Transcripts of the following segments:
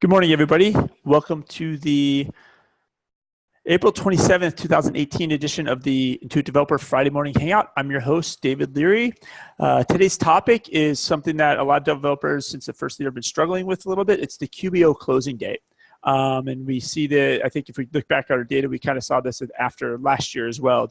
Good morning, everybody. Welcome to the April 27th, 2018 edition of the Intuit Developer Friday Morning Hangout. I'm your host, David Leary. Today's topic is something that a lot of developers since the first year have been struggling with a little bit. It's the QBO closing date. And we see that, I think if we look back at our data, we kind of saw this after last year as well.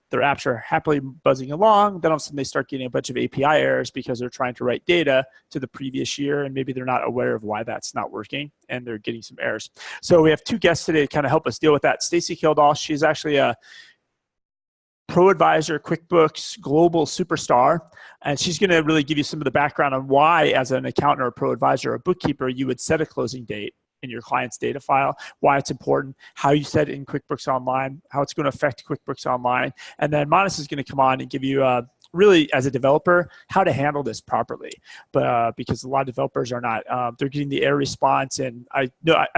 Their apps are happily buzzing along. Then all of a sudden they start getting a bunch of API errors because they're trying to write data to the previous year, and maybe they're not aware of why that's not working, and they're getting some errors. So we have two guests today to kind of help us deal with that. Stacy Kildal, she's actually a ProAdvisor QuickBooks global superstar, and she's going to really give you some of the background on why, as an accountant or a ProAdvisor or a bookkeeper, you would set a closing date in your client's data file, why it's important, how you set it in QuickBooks Online, how it's going to affect QuickBooks Online. And then Manas is going to come on and give you really, as a developer, how to handle this properly. But because a lot of developers are not, they're getting the error response, and I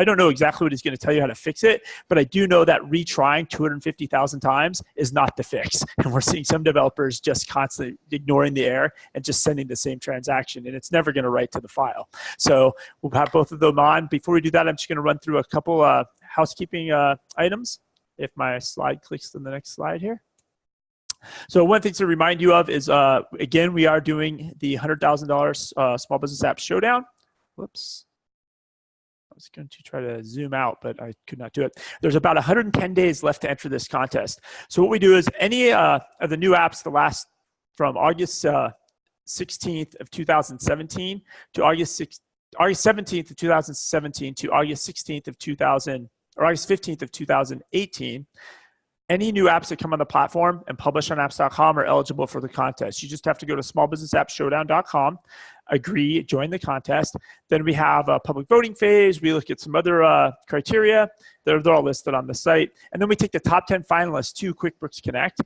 don't know exactly what he's going to tell you how to fix it, but I do know that retrying 250,000 times is not the fix. And we're seeing some developers just constantly ignoring the error and just sending the same transaction, and it's never going to write to the file. So we'll have both of them on. Before we do that, I'm just going to run through a couple housekeeping items. If my slide clicks to the next slide here. So one thing to remind you of is, again, we are doing the $100,000 Small Business App Showdown. Whoops. I was going to try to zoom out, but I could not do it. There's about 110 days left to enter this contest. So what we do is any of the new apps that last from August 16th of 2017 to August 17th of 2017 to August 16th of August 15th of 2018, any new apps that come on the platform and publish on apps.com are eligible for the contest. You just have to go to smallbusinessappshowdown.com, agree, join the contest. Then we have a public voting phase. We look at some other criteria. They're all listed on the site. And then we take the top 10 finalists to QuickBooks Connect.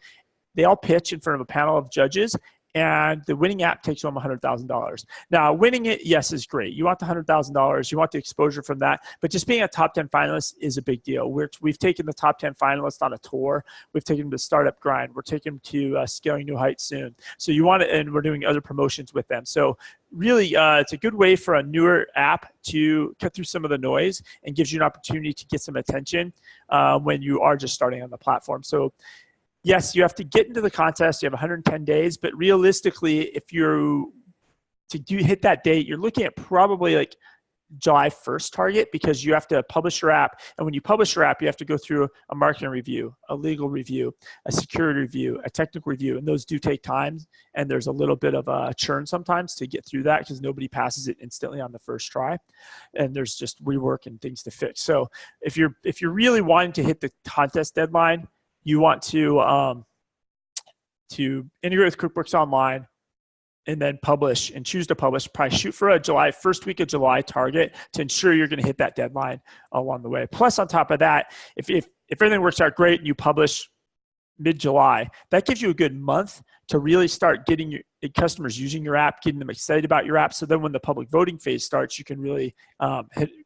They all pitch in front of a panel of judges, and the winning app takes home $100,000. Now, winning it, yes, is great. You want the $100,000. You want the exposure from that. But just being a top 10 finalist is a big deal. We've taken the top 10 finalists on a tour. We've taken them to Startup Grind. We're taking them to Scaling New Heights soon. So you want to, and we're doing other promotions with them. So really, it's a good way for a newer app to cut through some of the noise and gives you an opportunity to get some attention when you are just starting on the platform. So yes, you have to get into the contest. You have 110 days, but realistically, if hit that date, you're looking at probably like July 1st target, because you have to publish your app. And when you publish your app, you have to go through a marketing review, a legal review, a security review, a technical review, and those do take time. And there's a little bit of a churn sometimes to get through that, because nobody passes it instantly on the first try. And there's just rework and things to fix. So if you're really wanting to hit the contest deadline, you want to integrate with QuickBooks Online and then publish and choose to publish. Probably shoot for a first week of July target to ensure you're going to hit that deadline along the way. Plus, on top of that, if everything works out great and you publish mid-July, that gives you a good month to really start getting your customers using your app, getting them excited about your app. So then when the public voting phase starts, you can really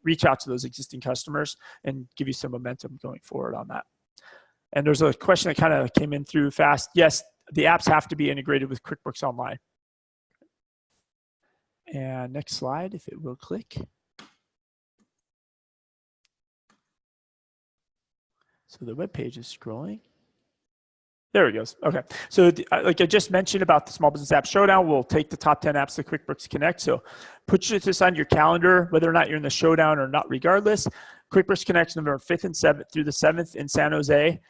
reach out to those existing customers and give you some momentum going forward on that. And there's a question that kind of came in through fast. Yes, the apps have to be integrated with QuickBooks Online. And next slide, if it will click. So the web page is scrolling. There it goes. Okay. So like I just mentioned about the Small Business App Showdown, we'll take the top 10 apps to QuickBooks Connect. So put this on your calendar, whether or not you're in the showdown or not, regardless. QuickBooks Connect November 5th and 7th through the 7th in San Jose.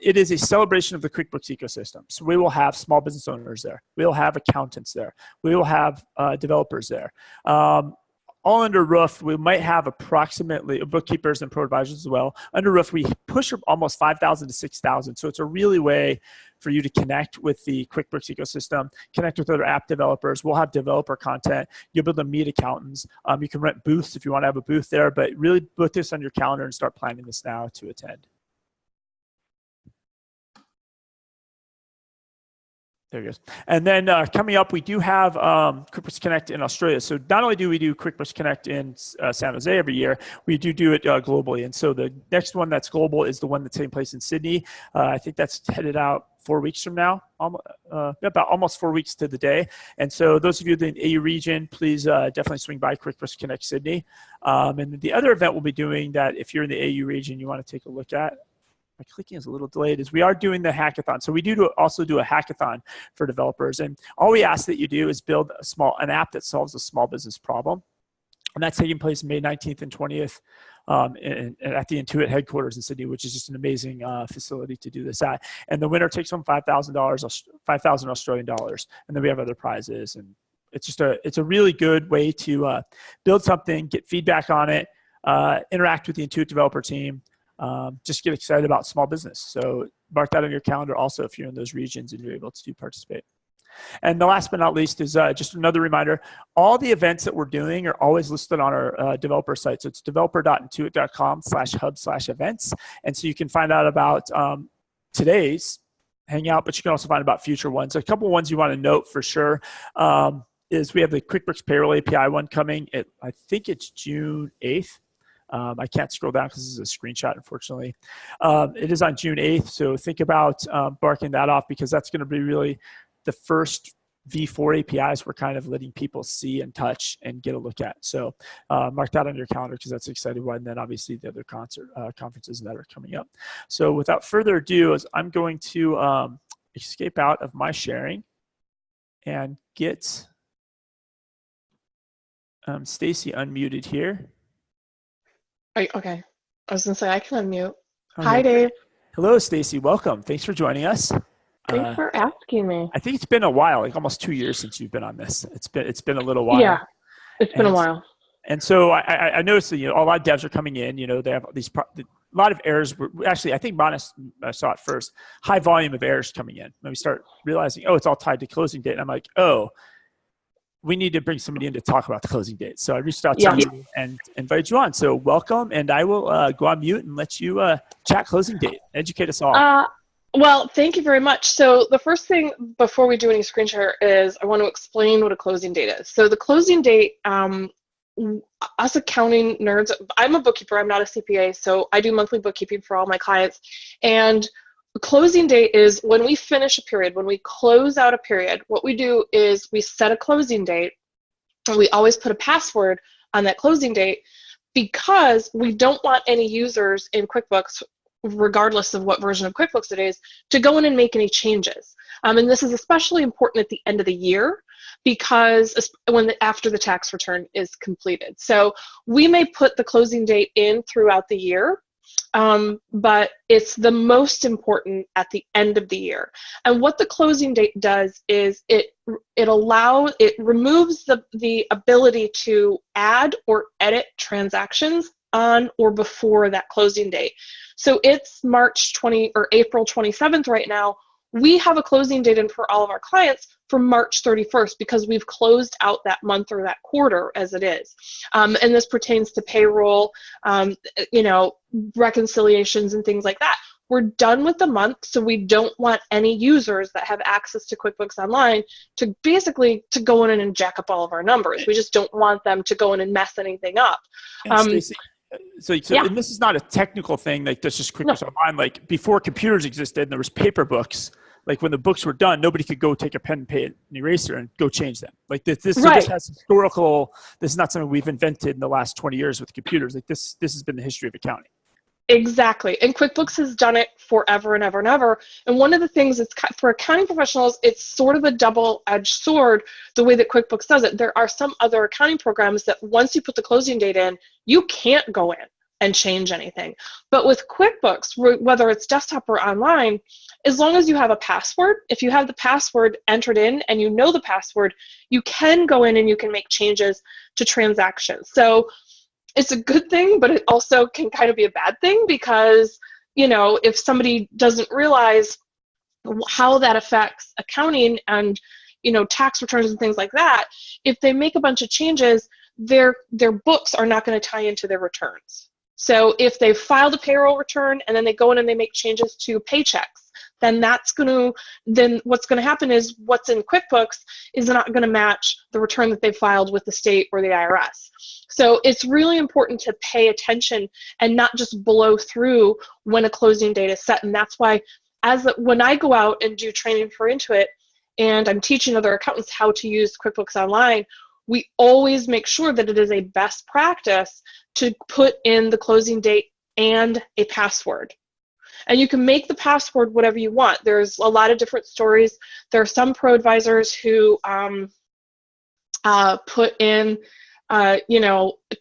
It is a celebration of the QuickBooks ecosystem. So we will have small business owners there. We will have accountants there. We will have developers there. All under roof, we might have approximately bookkeepers and ProAdvisors as well. Under roof, we push almost 5,000 to 6,000. So it's a really way for you to connect with the QuickBooks ecosystem, connect with other app developers. We'll have developer content. You'll be able to meet accountants. You can rent booths if you want to have a booth there, but really put this on your calendar and start planning this now to attend. There it goes. And then coming up, we do have QuickBooks Connect in Australia. So not only do we do QuickBooks Connect in San Jose every year, we do it globally. And so the next one that's global is the one that's taking place in Sydney. I think that's headed out 4 weeks from now, about almost 4 weeks to the day. And so those of you in the AU region, please definitely swing by QuickBooks Connect Sydney. And the other event we'll be doing that if you're in the AU region, you want to take a look at, my clicking is a little delayed, is we are doing the hackathon. So we also do a hackathon for developers. And all we ask that you do is build an app that solves a small business problem. And that's taking place May 19th and 20th at the Intuit headquarters in Sydney, which is just an amazing facility to do this at. And the winner takes home $5,000, 5,000 Australian dollars. And then we have other prizes. And it's a really good way to build something, get feedback on it, interact with the Intuit developer team, just get excited about small business. So mark that on your calendar also if you're in those regions and you're able to participate. And the last but not least is just another reminder, all the events that we're doing are always listed on our developer site. So it's developer.intuit.com/hub/events. And so you can find out about today's Hangout, but you can also find about future ones. A couple ones you want to note for sure is we have the QuickBooks Payroll API one coming. I think it's June 8th. I can't scroll down because this is a screenshot, unfortunately. It is on June 8th, so think about barking that off because that's going to be really the first V4 APIs we're kind of letting people see and touch and get a look at. So mark that on your calendar because that's an exciting one. And then obviously the other conferences that are coming up. So without further ado, I'm going to escape out of my sharing and get Stacy unmuted here. Okay. I was going to say I can unmute. Okay. Hi, Dave. Hello, Stacy. Welcome. Thanks for joining us. Thanks for asking me. I think it's been a while, like almost 2 years since you've been on this. It's been a little while. Yeah, it's been a while. And so I noticed that a lot of devs are coming in. They have a lot of errors. Actually, I think Monis saw it first. High volume of errors coming in. And we start realizing, it's all tied to closing date. And I'm like, we need to bring somebody in to talk about the closing date. So I reached out to you and invited you on. So welcome, and I will go on mute and let you chat closing date. Educate us all. Well, thank you very much. So the first thing before we do any screen share is I want to explain what a closing date is. So the closing date, us accounting nerds, I'm a bookkeeper, I'm not a CPA, so I do monthly bookkeeping for all my clients. And the closing date is when we finish a period, when we close out a period, what we do is we set a closing date, and we always put a password on that closing date because we don't want any users in QuickBooks, regardless of what version of QuickBooks it is, to go in and make any changes. And this is especially important at the end of the year because after the tax return is completed. So we may put the closing date in throughout the year, but it's the most important at the end of the year. And what the closing date does is it removes the ability to add or edit transactions on or before that closing date. So it's April 27th right now. We have a closing date in for all of our clients for March 31st because we've closed out that month or that quarter as it is. And this pertains to payroll, reconciliations and things like that. We're done with the month, so we don't want any users that have access to QuickBooks Online to go in and jack up all of our numbers. We just don't want them to go in and mess anything up. Stacy, and this is not a technical thing, like that's just QuickBooks Online. Like before computers existed and there was paper books, like when the books were done, nobody could go take a pen and pay an eraser and go change them. Like this has historical, this is not something we've invented in the last 20 years with computers. Like this has been the history of accounting. Exactly. And QuickBooks has done it forever and ever and ever. And one of the things is for accounting professionals, it's sort of a double-edged sword the way that QuickBooks does it. There are some other accounting programs that once you put the closing date in, you can't go in and change anything. But with QuickBooks, whether it's desktop or online, as long as you have a password, if you have the password entered in and you know the password, you can go in and you can make changes to transactions. So it's a good thing, but it also can kind of be a bad thing because, if somebody doesn't realize how that affects accounting and, tax returns and things like that, if they make a bunch of changes, their books are not going to tie into their returns. So if they filed a payroll return and then they go in and they make changes to paychecks, then what's going to happen is what's in QuickBooks is not going to match the return that they filed with the state or the IRS. So it's really important to pay attention and not just blow through when a closing date is set. And that's why when I go out and do training for Intuit and I'm teaching other accountants how to use QuickBooks Online, we always make sure that it is a best practice to put in the closing date and a password. And you can make the password whatever you want. There's a lot of different stories. There are some ProAdvisors who put in,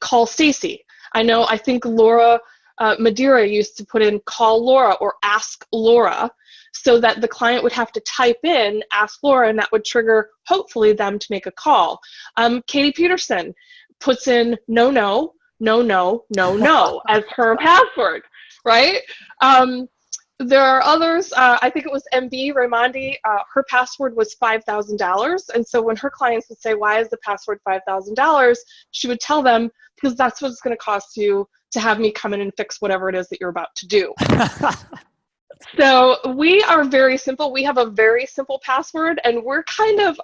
call Stacy. I think Laura Madeira used to put in call Laura or ask Laura, so that the client would have to type in ask Laura, and that would trigger, hopefully, them to make a call. Katie Peterson puts in no, no, no, no, no, no as her password, right? There are others. I think it was MB Raimondi. Her password was $5,000, and so when her clients would say, "Why is the password $5,000?" she would tell them, "Because that's what it's going to cost you to have me come in and fix whatever it is that you're about to do." So we are very simple. We have a very simple password, and we're kind of,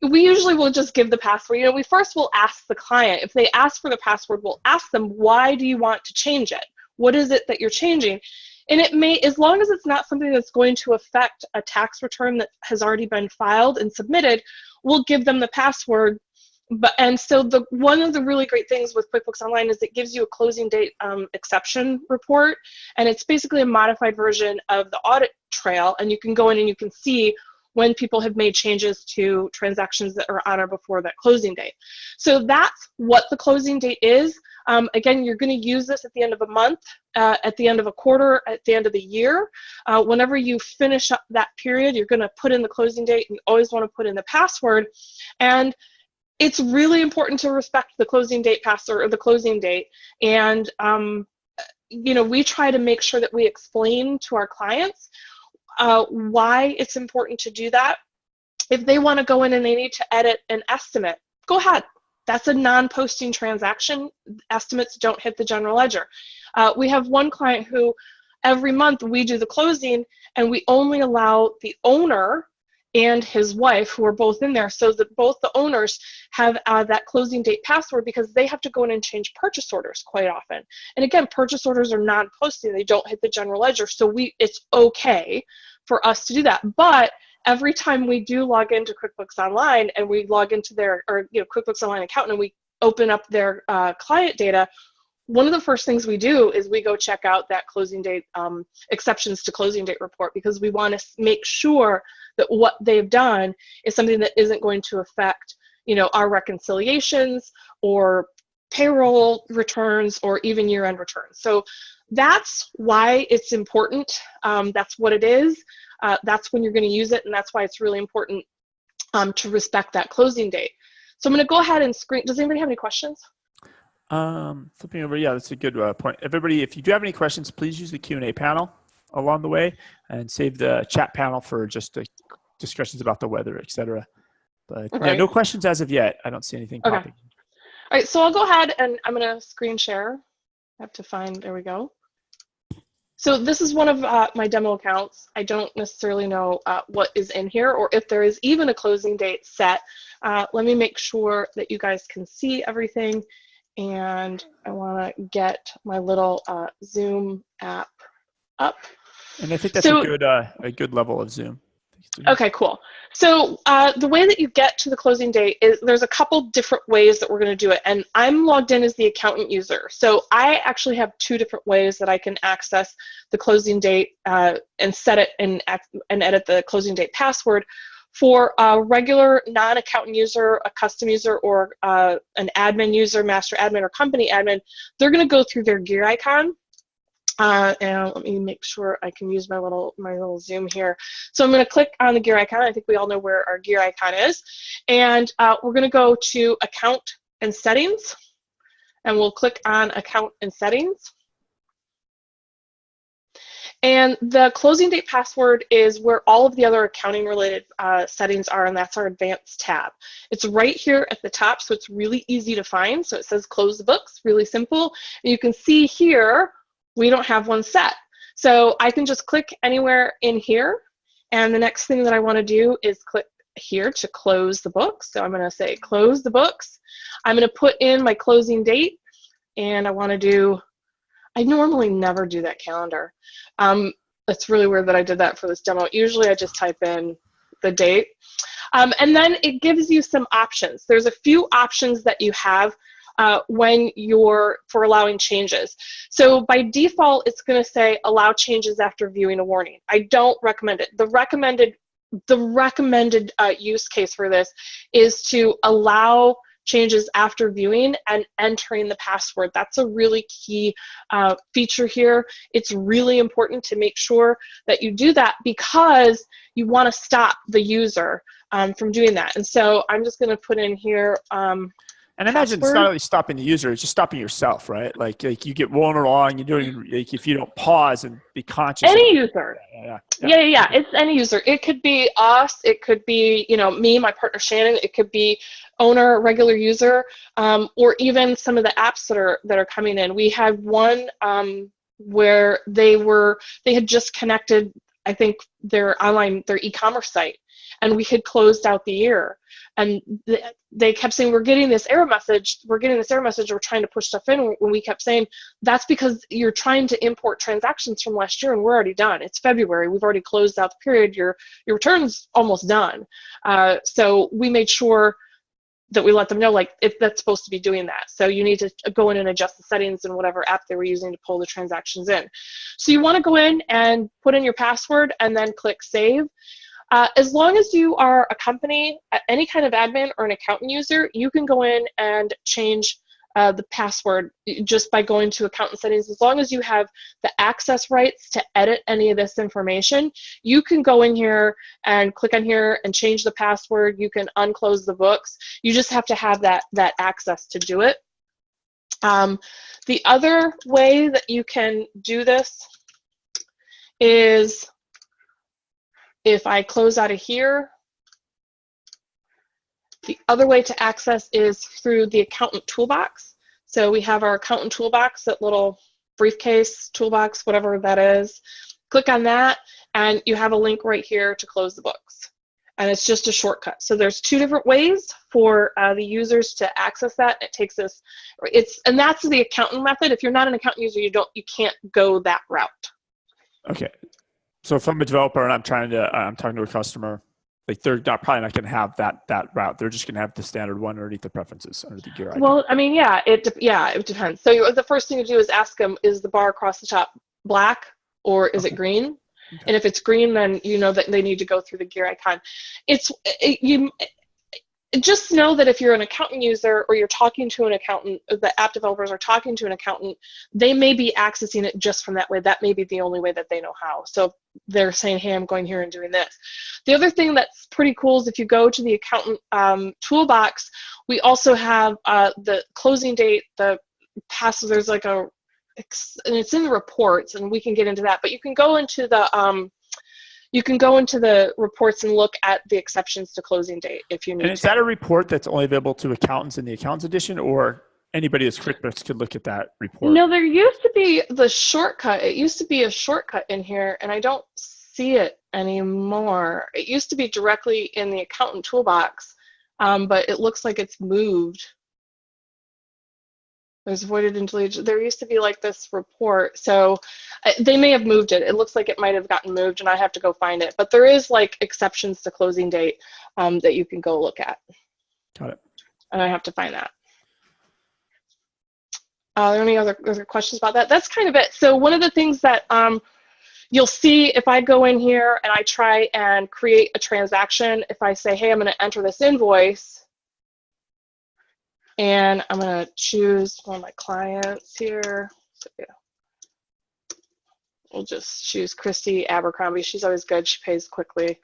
we usually will just give the password. We first will ask the client. If they ask for the password, we'll ask them, why do you want to change it? What is it that you're changing? And it may, as long as it's not something that's going to affect a tax return that has already been filed and submitted, we'll give them the password. And so one of the really great things with QuickBooks Online is it gives you a closing date exception report, and it's basically a modified version of the audit trail, and you can go in and you can see when people have made changes to transactions that are on or before that closing date. So that's what the closing date is. Again, you're going to use this at the end of a month, at the end of a quarter, at the end of the year. Whenever you finish up that period, you're going to put in the closing date. You always want to put in the password. And it's really important to respect the closing date password or the closing date. And, we try to make sure that we explain to our clients why it's important to do that. If they want to go in and they need to edit an estimate, go ahead. That's a non-posting transaction. Estimates don't hit the general ledger. We have one client who every month we do the closing, and we only allow the owner and his wife, who are both in there, so that both the owners have that closing date password, because they have to go in and change purchase orders quite often. And again, purchase orders are non-posting. They don't hit the general ledger, so it's okay for us to do that. But every time we do log into QuickBooks Online and we log into their QuickBooks Online account and we open up their client data, one of the first things we do is we go check out that closing date exceptions to closing date report, because we want to make sure that what they've done is something that isn't going to affect our reconciliations or payroll returns or even year-end returns. So that's why it's important. That's what it is. That's when you're going to use it, and that's why it's really important to respect that closing date. So I'm going to go ahead and screen. Does anybody have any questions? Flipping over, yeah, that's a good point. Everybody, if you do have any questions, please use the Q&A panel along the way, and save the chat panel for just discussions about the weather, etc. But okay. Yeah, no questions as of yet. I don't see anything popping. All right, so I'll go ahead and I'm going to screen share. I have to find, there we go. So this is one of my demo accounts. I don't necessarily know what is in here, or if there is even a closing date set. Let me make sure that you guys can see everything. And I want to get my little Zoom app up. And I think that's a good level of Zoom. Okay, cool. So the way that you get to the closing date is there's a couple different ways that we're going to do it. And I'm logged in as the accountant user. So I actually have two different ways that I can access the closing date and set it and edit the closing date password. For a regular non-accountant user, a custom user, or an admin user, master admin, or company admin, they're going to go through their gear icon. And let me make sure I can use my little Zoom here. So I'm going to click on the gear icon. I think we all know where our gear icon is. And we're going to go to Account and Settings. And we'll click on Account and Settings. And the closing date password is where all of the other accounting related settings are, and that's our advanced tab. It's right here at the top, so it's really easy to find. So it says close the books, really simple. And you can see here, we don't have one set. So I can just click anywhere in here. And the next thing that I want to do is click here to close the books. So I'm going to say close the books. I'm going to put in my closing date, and I want to do, I normally never do that calendar. it's really weird that I did that for this demo. Usually I just type in the date. And then it gives you some options. There's a few options that you have for allowing changes. So by default, it's going to say allow changes after viewing a warning. I don't recommend it. The recommended use case for this is to allow changes after viewing and entering the password. That's a really key feature here. It's really important to make sure that you do that because you want to stop the user from doing that. And so I'm just going to put in here and I imagine it's not only stopping the user, it's just stopping yourself, right? Like you get rolling along, you're doing, like, if you don't pause and be conscious. Any user. Yeah. It's any user. It could be us. It could be, me, my partner Shannon. It could be owner, regular user, or even some of the apps that are coming in. We had one where they had just connected, I think, their e-commerce site, and we had closed out the year. And they kept saying, we're getting this error message, we're trying to push stuff in. When we kept saying, that's because you're trying to import transactions from last year and we're already done. It's February, we've already closed out the period, your return's almost done. So we made sure that we let them know, like, if that's supposed to be doing that. So you need to go in and adjust the settings in whatever app they were using to pull the transactions in. So you want to go in and put in your password and then click save. As long as you are a company, any kind of admin or an accountant user, you can go in and change the password just by going to accountant settings. As long as you have the access rights to edit any of this information, you can go in here and click on here and change the password. You can unclose the books. You just have to have that access to do it. The other way that you can do this is, if I close out of here, the other way to access is through the accountant toolbox. So we have our accountant toolbox, that little briefcase toolbox, whatever that is. Click on that, and you have a link right here to close the books. And it's just a shortcut. So there's two different ways for the users to access that. It takes us, and that's the accountant method. If you're not an accountant user, you can't go that route. Okay. So if I'm a developer and I'm talking to a customer, like, they're probably not going to have that route. They're just going to have the standard one underneath the preferences, under the gear icon. Well, I mean, it depends. So the first thing to do is ask them, is the bar across the top black or is it green? Okay. And if it's green, then you know that they need to go through the gear icon. Just know that if you're an accountant user or you're talking to an accountant, the app developers are talking to an accountant, they may be accessing it just from that way. That may be the only way that they know how. So they're saying, hey, I'm going here and doing this. The other thing that's pretty cool is if you go to the accountant toolbox, we also have the closing date, the passes. There's like and it's in the reports, and we can get into that. But you can go into the reports and look at the exceptions to closing date if you need to. And is that a report that's only available to accountants in the Accountants Edition, or anybody that's QuickBooks could look at that report? No, there used to be the shortcut. It used to be a shortcut in here, and I don't see it anymore. It used to be directly in the accountant toolbox, but it looks like it's moved. There's voided and deleted. There used to be like this report, so they may have moved it. It looks like it might have gotten moved, and I have to go find it. But there is like exceptions to closing date that you can go look at. Got it. And I have to find that. Are there any other questions about that? That's kind of it. So one of the things that you'll see if I go in here and I try and create a transaction, if I say, hey, I'm going to enter this invoice, and I'm going to choose one of my clients here. So, yeah. We'll just choose Christy Abercrombie. She's always good. She pays quickly.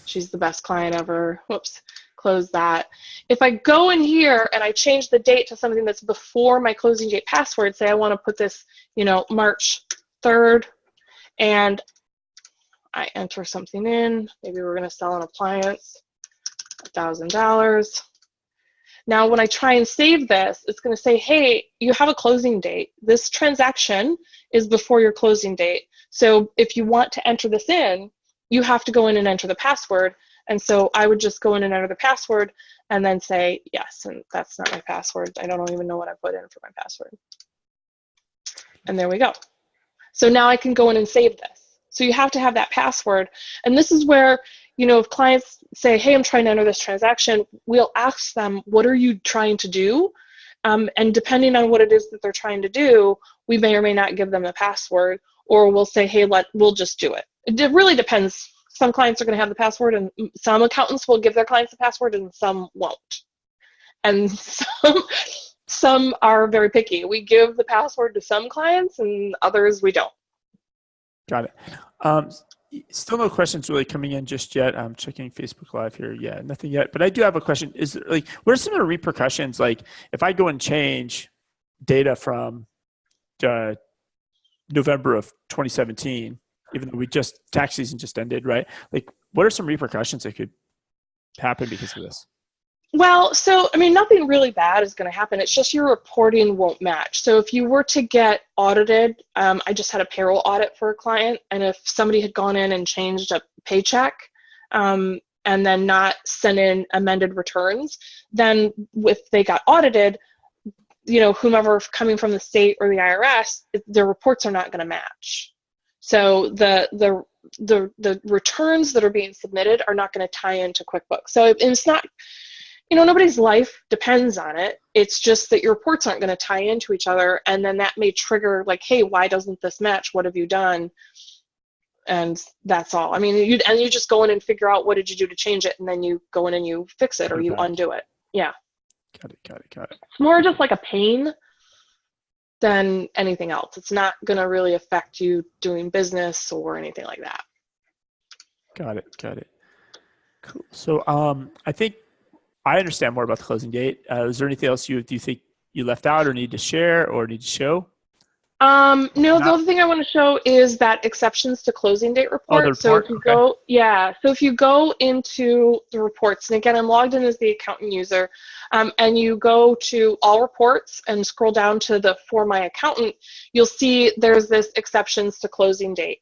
She's the best client ever. Whoops, close that. If I go in here and I change the date to something that's before my closing date password, say I want to put this, March 3rd, and I enter something in. Maybe we're going to sell an appliance, $1,000. Now, when I try and save this, it's going to say, hey, you have a closing date. This transaction is before your closing date. So if you want to enter this in, you have to go in and enter the password. And so I would just go in and enter the password and then say, yes, and that's not my password. I don't even know what I put in for my password. And there we go. So now I can go in and save this. So you have to have that password. And this is where, if clients say, hey, I'm trying to enter this transaction, we'll ask them, what are you trying to do? And depending on what it is that they're trying to do, we may or may not give them the password, or we'll say, hey, we'll just do it. It really depends. Some clients are going to have the password, and some accountants will give their clients the password, and some won't. And some are very picky. We give the password to some clients, and others we don't. Got it. Still no questions really coming in just yet. I'm checking Facebook Live here. Yeah, nothing yet. But I do have a question. Is what are some of the repercussions? Like if I go and change data from November of 2017, even though tax season just ended, right? Like what are some repercussions that could happen because of this? Well, so, nothing really bad is going to happen. It's just your reporting won't match. So if you were to get audited, I just had a payroll audit for a client, and if somebody had gone in and changed a paycheck and then not sent in amended returns, then if they got audited, whomever coming from the state or the IRS, their reports are not going to match. So the returns that are being submitted are not going to tie into QuickBooks. So it's not, nobody's life depends on it. It's just that your reports aren't going to tie into each other, and then that may trigger like, hey, why doesn't this match? What have you done? And that's all. You just go in and figure out what did you do to change it, and then you go in and you fix it or you undo it. Yeah. Got it. It's more just like a pain than anything else. It's not going to really affect you doing business or anything like that. Got it. Cool. So I think I understand more about the closing date. Is there anything else do you think you left out or need to share or need to show? No, the other thing I want to show is that exceptions to closing date report. So if you so if you go into the reports, and again, I'm logged in as the accountant user, and you go to all reports and scroll down to the For My Accountant, you'll see there's this exceptions to closing date.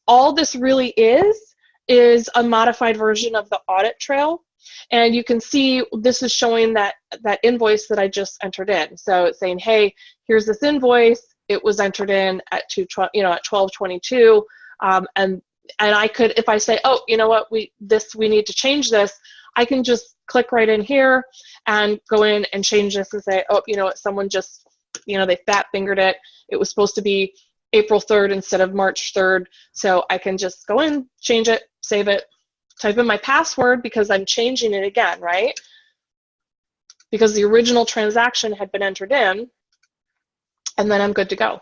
All this really is a modified version of the audit trail. And you can see this is showing that invoice that I just entered in. So it's saying, hey, here's this invoice. It was entered in at at 12/22, and I could, if I say, oh, you know what, we need to change this, I can just click right in here and go in and change this and say, oh, you know what, someone just, they fat fingered it. It was supposed to be April 3rd instead of March 3rd. So I can just go in, change it, save it, type in my password because I'm changing it again, right? Because the original transaction had been entered in, and then I'm good to go.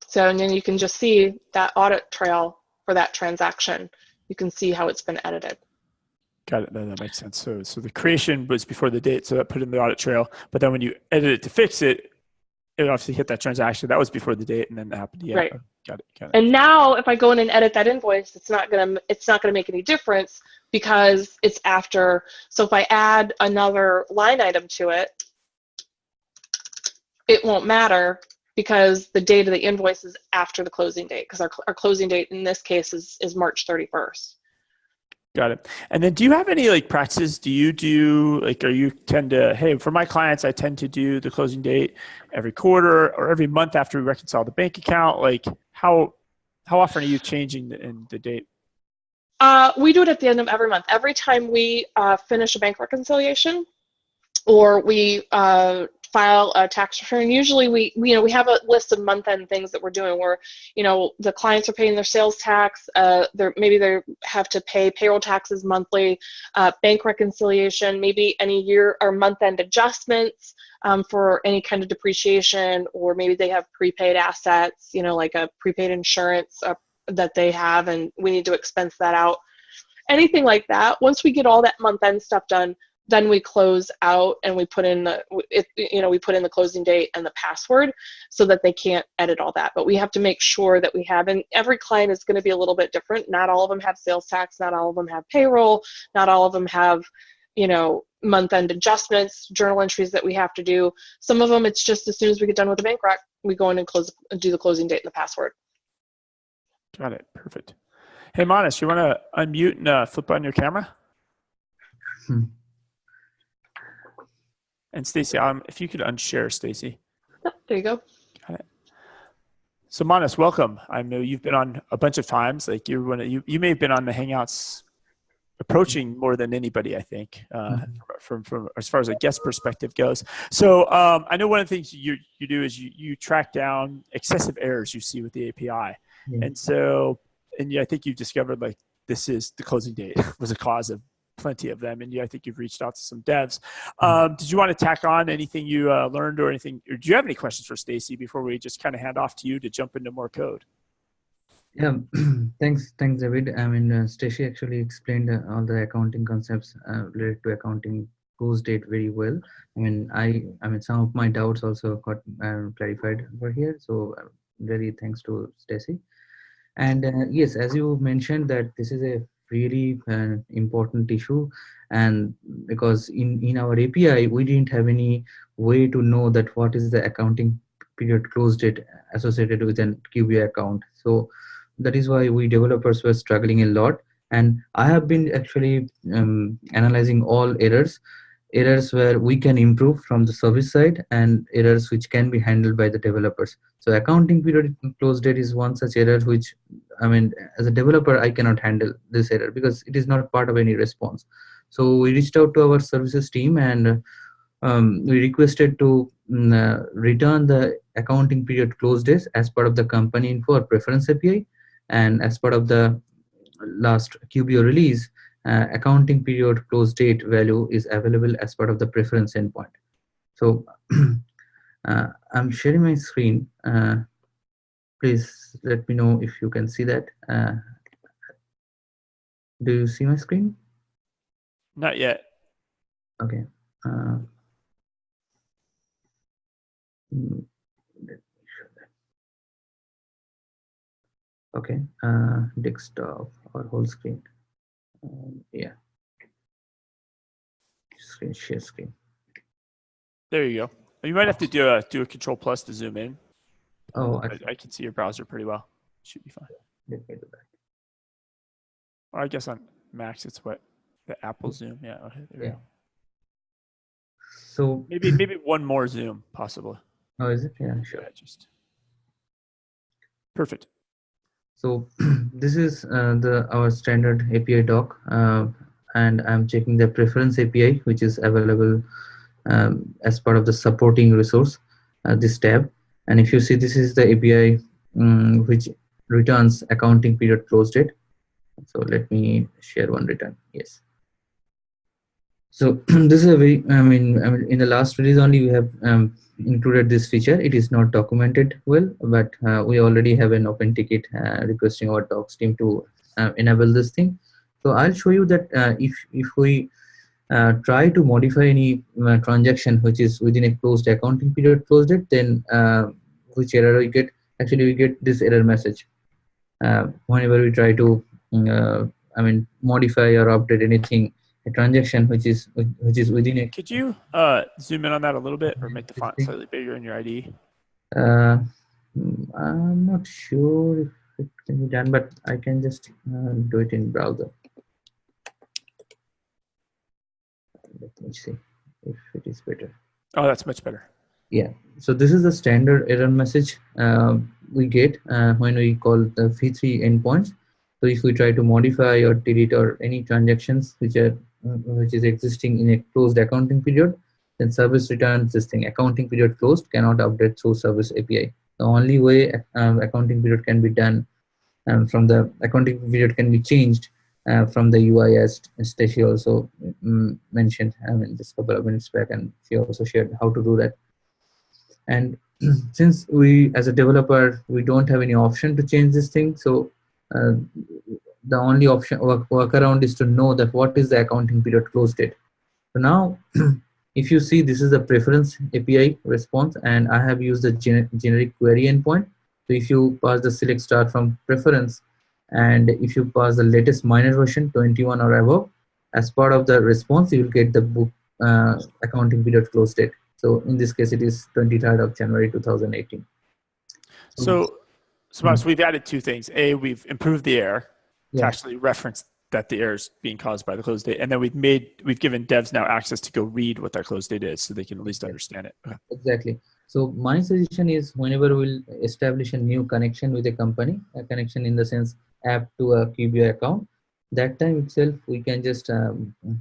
So, and then you can just see that audit trail for that transaction. You can see how it's been edited. Got it. No, that makes sense. So the creation was before the date, so that put in the audit trail. But then when you edit it to fix it, it obviously hit that transaction. That was before the date, and then that happened. Yeah. Right. Got it. And now, if I go in and edit that invoice, it's not gonna make any difference because it's after. So if I add another line item to it, it won't matter because the date of the invoice is after the closing date, because our closing date in this case is March 31st. Got it. And then do you have any practices? Do you do hey, for my clients, I tend to do the closing date every quarter or every month after we reconcile the bank account? How often are you changing the date? We do it at the end of every month. Every time we finish a bank reconciliation or we file a tax return, usually we have a list of month-end things that we're doing where the clients are paying their sales tax, maybe they have to pay payroll taxes monthly, bank reconciliation, maybe any year or month-end adjustments for any kind of depreciation, or maybe they have prepaid assets, like a prepaid insurance that they have and we need to expense that out. Anything like that. Once we get all that month-end stuff done, then we close out and we put in the closing date and the password so that they can't edit all that. But we have to make sure that we have, and every client is going to be a little bit different. Not all of them have sales tax, not all of them have payroll, not all of them have, month-end adjustments, journal entries that we have to do. Some of them, it's just as soon as we get done with the bank rec, we go in and do the closing date and the password. Got it. Perfect. Hey, Manas, you want to unmute and flip on your camera? And Stacy, if you could unshare, Stacy. Yep, there you go. Got it. So Manas, welcome. I know you've been on a bunch of times. Like you may have been on the Hangouts approaching more than anybody, I think, from as far as a guest perspective goes. So I know one of the things you do is you track down excessive errors you see with the API, and so I think you've discovered like this is the closing date was a cause of plenty of them, and I think you've reached out to some devs. Did you want to tack on anything you learned or anything, or do you have any questions for Stacy before we just kind of hand off to you to jump into more code? Yeah, thanks, David. I mean, Stacy actually explained all the accounting concepts related to accounting close date very well. I mean, some of my doubts also got clarified over here. So, very thanks to Stacy. And yes, as you mentioned, that this is a really important issue, and because in our API we didn't have any way to know that what is the accounting period close date associated with an QBO account. So that is why we developers were struggling a lot, and I have been actually analyzing all errors where we can improve from the service side, and errors which can be handled by the developers. So accounting period close date is one such error which, I mean, as a developer I cannot handle this error because it is not part of any response. So we reached out to our services team, and we requested to return the accounting period close days as part of the company info or preference API, and as part of the last QBO release, accounting period close date value is available as part of the preference endpoint. So I'm sharing my screen. Please let me know if you can see that. Do you see my screen? Not yet. Okay. Okay, desktop or whole screen. Yeah, share screen. There you go. You might have to do a Control Plus to zoom in. Oh, I can see your browser pretty well. Should be fine. Let me do that. Or I guess on Macs it's what the Apple Zoom. Yeah. Okay. There So maybe one more zoom possibly. Oh, is it? Yeah, sure. Yeah, just perfect. So this is our standard API doc, and I'm checking the preference API, which is available as part of the supporting resource, this tab. And if you see, this is the API which returns accounting period close date. So let me share one return. Yes. So this is a very, I mean, in the last release only we have included this feature. It is not documented well, but we already have an open ticket requesting our docs team to enable this thing. So I'll show you that if we try to modify any transaction which is within a closed accounting period closed date, then which error we get? Actually, we get this error message whenever we try to, modify or update anything. A transaction which is within a. Could you zoom in on that a little bit, or make the font slightly bigger in your ID? I'm not sure if it can be done, but I can just do it in browser. Let me see if it is better. Oh, that's much better. Yeah. So this is the standard error message we get when we call the v3 endpoints. So if we try to modify or delete or any transactions which is existing in a closed accounting period, then service returns this thing: accounting period closed, cannot update through service API. The only way accounting period can be done from the accounting period can be changed from the UI, as Stacy also mentioned just a couple of minutes back, and she also shared how to do that. And since we, as a developer, we don't have any option to change this thing, so the only option workaround is to know that what is the accounting period close date. So now, if you see, this is the preference API response, and I have used the generic query endpoint. So if you pass the select start from preference, and if you pass the latest minor version 21 or above, as part of the response, you will get the book accounting period close date. So in this case, it is 23rd of January 2018. So we've added two things. A, we've improved the error to actually reference that the error is being caused by the close date, and then we've given devs now access to go read what that close date is, so they can at least understand it. Okay. Exactly. So my suggestion is whenever we'll establish a new connection with a company, a connection in the sense app to a QBO account, that time itself we can just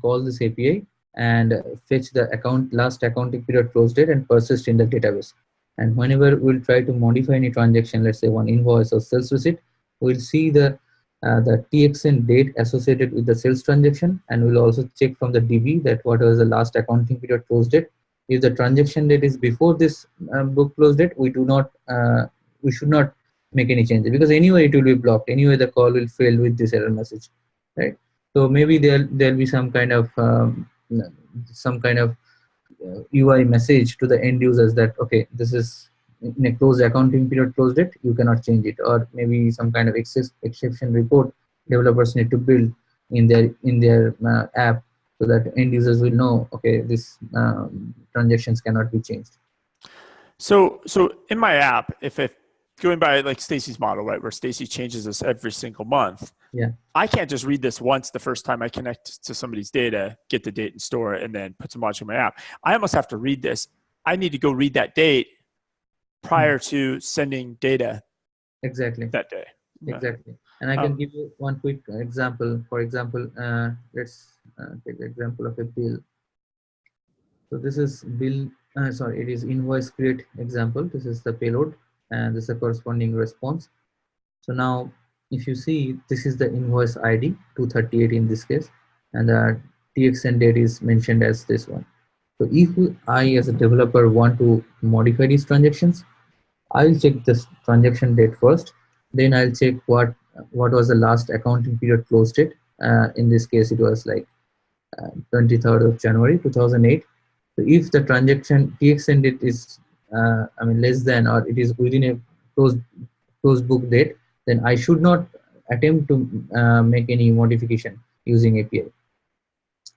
call this API and fetch the last accounting period close date and persist in the database. And whenever we'll try to modify any transaction, let's say one invoice or sales receipt, we'll see the TXN date associated with the sales transaction, and we'll also check from the DB that what was the last accounting period close date. If the transaction date is before this book close date, we should not make any changes, because anyway it will be blocked. Anyway, the call will fail with this error message, right? So maybe there'll be some kind of UI message to the end users that okay, this is in a closed accounting period close date, you cannot change it, or maybe some kind of exception report developers need to build in their app, so that end users will know okay, this transactions cannot be changed. So in my app, if going by like Stacy's model, right, where Stacy changes this every single month, yeah, I can't just read this once the first time I connect to somebody's data, get the date and store it, and then put some logic in my app. I almost have to read this. I need to go read that date prior to sending data. Exactly. That day. Exactly. And I can give you one quick example. For example, let's take the example of a bill. So this is bill. It is invoice create example. This is the payload, and this is the corresponding response. So now, if you see, this is the invoice ID 238 in this case, and the TXN date is mentioned as this one. So if I, as a developer, want to modify these transactions, I'll check this transaction date first. Then I'll check what was the last accounting period close date. In this case, it was like 23rd of January 2008. So if the transaction TXN date is less than, or it is within a closed book date, then I should not attempt to make any modification using API.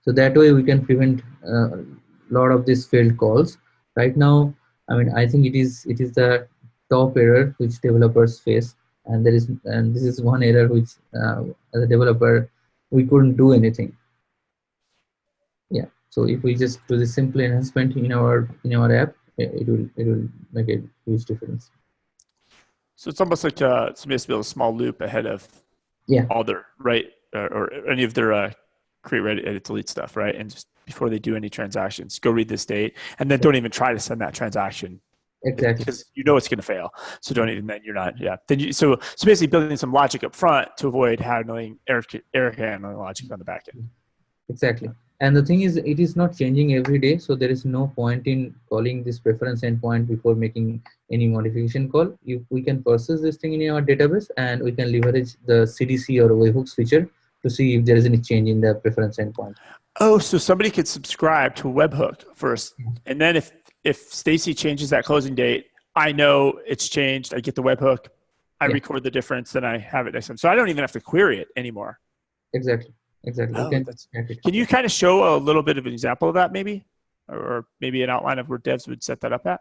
So that way we can prevent a lot of these failed calls. Right now, I think it is the top error which developers face, and this is one error which as a developer we couldn't do anything. Yeah. So if we just do the simple enhancement in our app, it will make a huge difference. So it's almost like somebody has to build a small loop ahead of all their or any of their create, write, edit, delete stuff, right? And just before they do any transactions, go read this date, and then don't even try to send that transaction. Exactly. Because you know it's going to fail. So don't even, then you're not, Then so basically building some logic up front to avoid handling error handling logic on the back end. Exactly. And the thing is, it is not changing every day. So there is no point in calling this preference endpoint before making any modification call. We can process this thing in our database, and we can leverage the CDC or webhooks feature to see if there is any change in the preference endpoint. Oh, so somebody could subscribe to a webhook first. And then if Stacy changes that closing date, I know it's changed. I get the webhook. I record the difference, then I have it next time. So I don't even have to query it anymore. Exactly. Oh, can you kind of show a little bit of an example of that, maybe? Or maybe an outline of where devs would set that up at?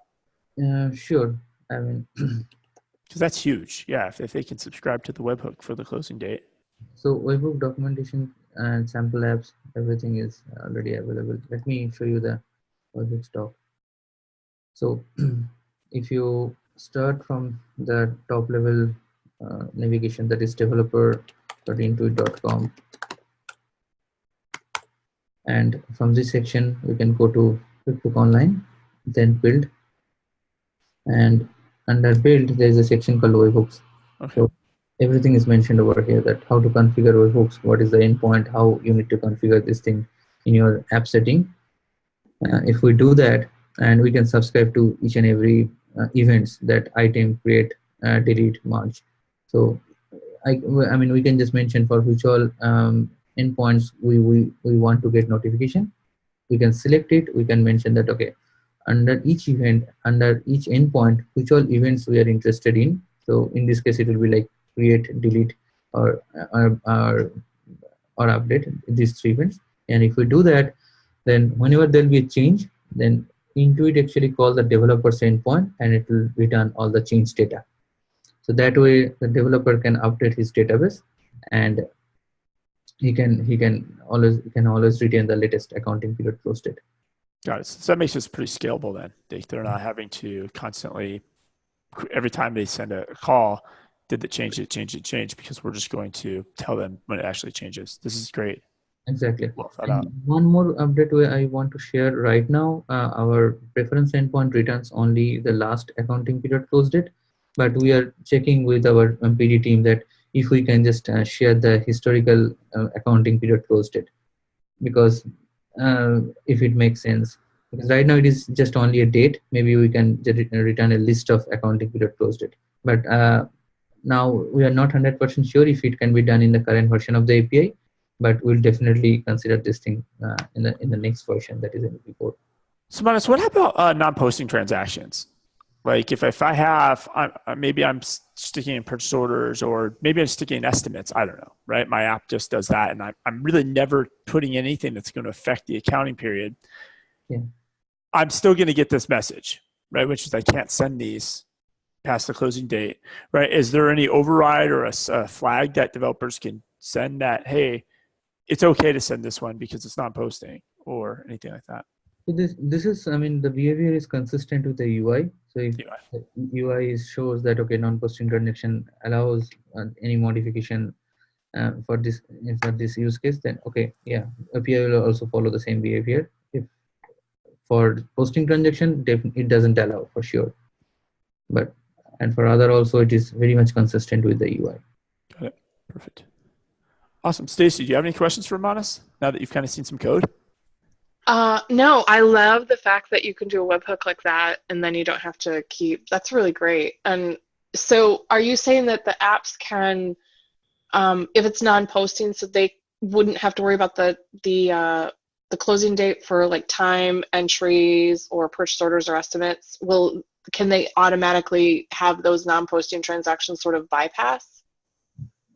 Sure. Because that's huge. Yeah, if they can subscribe to the webhook for the closing date. So webhook documentation and sample apps, everything is already available. Let me show you the webhook stock. So if you start from the top level navigation, that is developer.intuit.com, and from this section we can go to QuickBooks Online, then build, and under build there is a section called webhooks. Okay. So everything is mentioned over here, that how to configure webhooks, what is the endpoint, how you need to configure this thing in your app setting. If we do that, and we can subscribe to each and every events that item, create, delete, merge. So we can just mention for which all endpoints we want to get notification. We can select it. We can mention that okay, under each event, under each endpoint, which all events we are interested in. So in this case, it will be like create, delete, or update, these three events. And if we do that, then whenever there will be a change, then Intuit actually call the developer's endpoint, and it will return all the change data. So that way the developer can update his database, and he can always retain the latest accounting period close date. Got it. So that makes this pretty scalable then. They're not having to constantly, every time they send a call, did it change, because we're just going to tell them when it actually changes. This is great. Exactly. Well thought And out. one more update I want to share right now. Our preference endpoint returns only the last accounting period close date, but we are checking with our PD team that if we can just share the historical accounting period close date, because if it makes sense, because right now it is just only a date. Maybe we can return a list of accounting period close date, but now we are not 100% sure if it can be done in the current version of the API, but we'll definitely consider this thing in the next version, that is in the report. So Manas, what about non-posting transactions? Like if I have, maybe I'm sticking in purchase orders, or maybe I'm sticking in estimates. I don't know, right? My app just does that, and I'm really never putting anything that's going to affect the accounting period. Yeah. I'm still going to get this message, right? Which is I can't send these past the closing date, right? Is there any override or a flag that developers can send that, hey, it's okay to send this one because it's not posting, or anything like that? So this is, I mean, the behavior is consistent with the UI. So if the UI shows that, okay, non-posting transaction allows any modification for this use case, then okay, yeah, API will also follow the same behavior. If for posting transaction, it doesn't allow for sure, but and for other also, it is very much consistent with the UI. Got it. Perfect. Awesome. Stacy, do you have any questions for Manas now that you've kind of seen some code? No, I love the fact that you can do a webhook like that and then you don't have to keep, that's really great. And so are you saying that the apps can, if it's non-posting, so they wouldn't have to worry about the closing date for like time entries or purchase orders or estimates? Can they automatically have those non-posting transactions sort of bypass?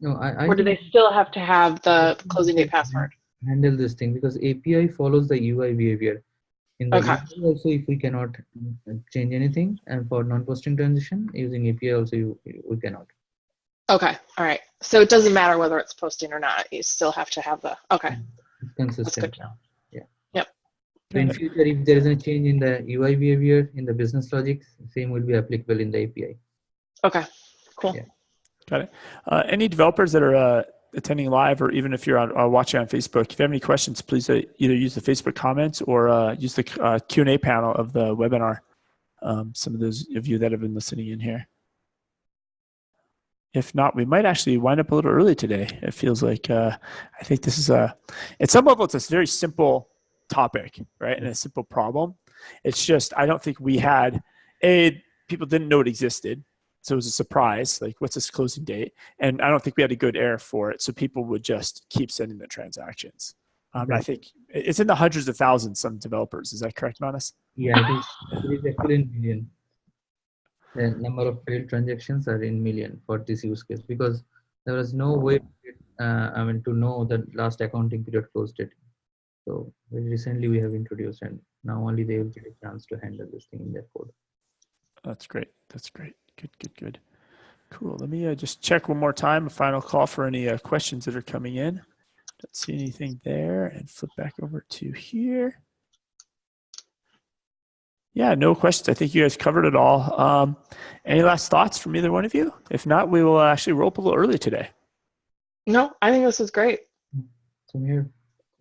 No, or do they still have to have the closing date password? Handle this thing, because API follows the UI behavior. In the Okay. UI also, if we cannot change anything, and for non-posting transition using API also, we cannot. Okay. All right. So it doesn't matter whether it's posting or not. You still have to have the, okay. It's consistent. That's good to know. Yeah. Yep. So in future, if there is a change in the UI behavior, in the business logic, same will be applicable in the API. Okay. Cool. Yeah. Got it. Any developers that are attending live, or even if you're watching on Facebook, if you have any questions, please either use the Facebook comments or use the Q&A panel of the webinar. Some of those of you that have been listening in here. If not, we might actually wind up a little early today. It feels like I think this is at some level, it's a very simple topic, right? And a simple problem. It's just, I don't think we had, people didn't know it existed. So it was a surprise, like what's this closing date? And I don't think we had a good error for it. So people would just keep sending the transactions. I think it's in the hundreds of thousands, some developers. Is that correct, Manas? Yeah, it is actually in million. The number of failed transactions are in million for this use case, because there was no way to know the last accounting period closed date. So very recently we have introduced, and now only they will get a chance to handle this thing in their code. That's great. That's great. Good. Cool. Let me just check one more time, a final call for any questions that are coming in. Don't see anything there, and flip back over to here. Yeah, no questions. I think you guys covered it all. Any last thoughts from either one of you? If not, we will actually roll up a little early today. No, I think this is great. So here.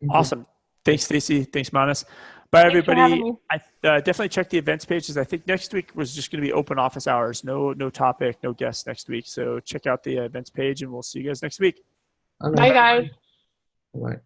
Awesome. Thanks, Stacy. Thanks, Manas. Bye, everybody. I definitely check the events pages. I think next week was just going to be open office hours. No topic, no guests next week. So check out the events page, and we'll see you guys next week. Bye, guys. Bye.